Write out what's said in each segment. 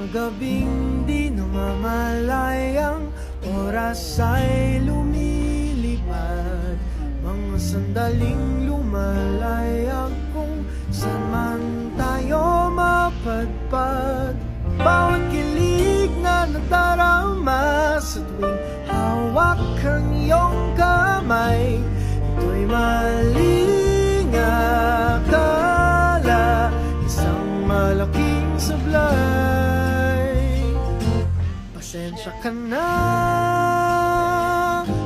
gabing di namamalayang oras ay lumilipad. Mga sandaling lumalaya kung saan man tayo mapadpad. Bawat kilig na nadarama sa tuwing hawak ang iyong kamay, ito'y maling akala, isang malaking sablay. Pasensya ka na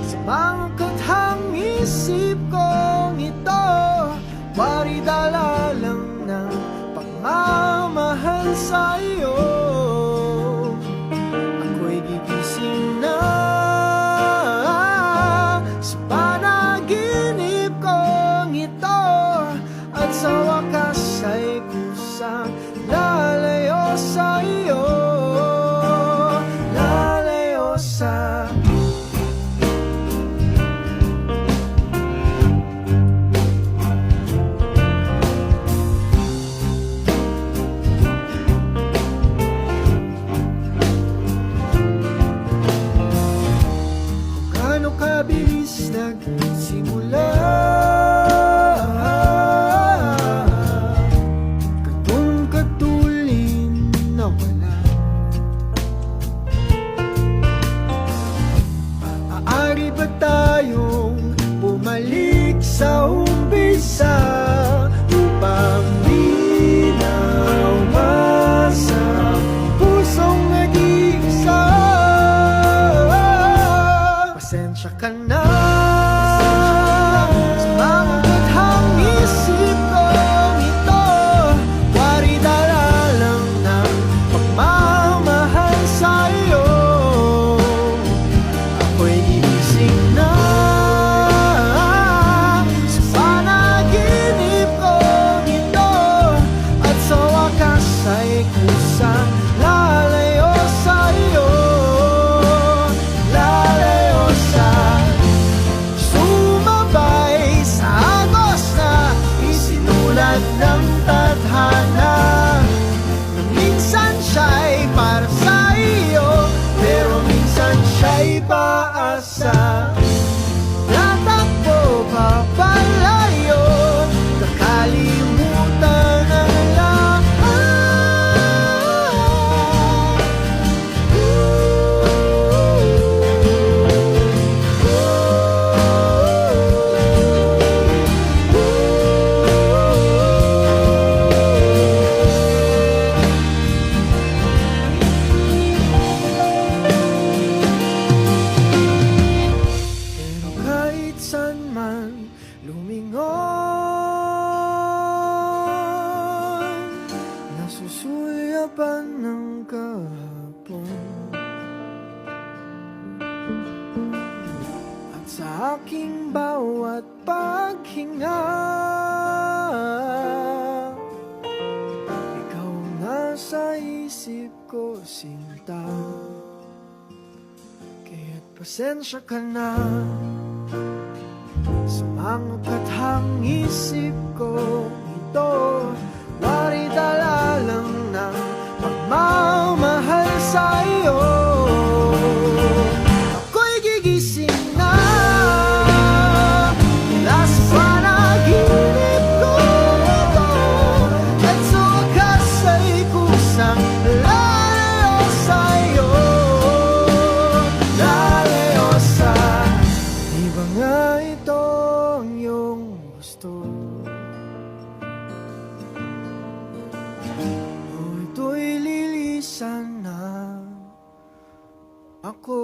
sa mga kathang isip kong ito, wari dala lang ng pagmamahal sa iyo. Ako'y gigising na sa panaginip kong ito, at sa wakas ay kusang lalayo sa iyo, lalayo sa kabilis nagsimula, katong katulin na wala. Maaari ba tayong bumalik sa umpisa upang di nawasa pusong nag-iisa? Pasensya ka na sa mga kathang isip kong ito, wari dala lang ng pagmamahal sa iyo. Ako'y gigising na sa panaginip kong ito, at sa wakas ay kusang lalayo sa iyo, lalayo sa sumabay sa agos na isinulat ng tadhana, na minsan siya'y para sa iyo, pero minsan siya'y paasa. Tatakbo papalayo, kakalimutan ang lahat. Pero kahit saan man lumingon, nasusulyapan ng kahapon, at sa aking bawat paghinga, ikaw nasa isip ko, sinta. Kaya't pasensya ka na sa mga kathang isip ko ito, wari dala lang ng pagmamahal sa iyo. Ako'y gigising na mula sa panaginip ko ito, at sa wakas ay kusang lalayo sa iyo, lalayo sa di ba nga ito ang iyong gusto? O ito'y lilisan na ako.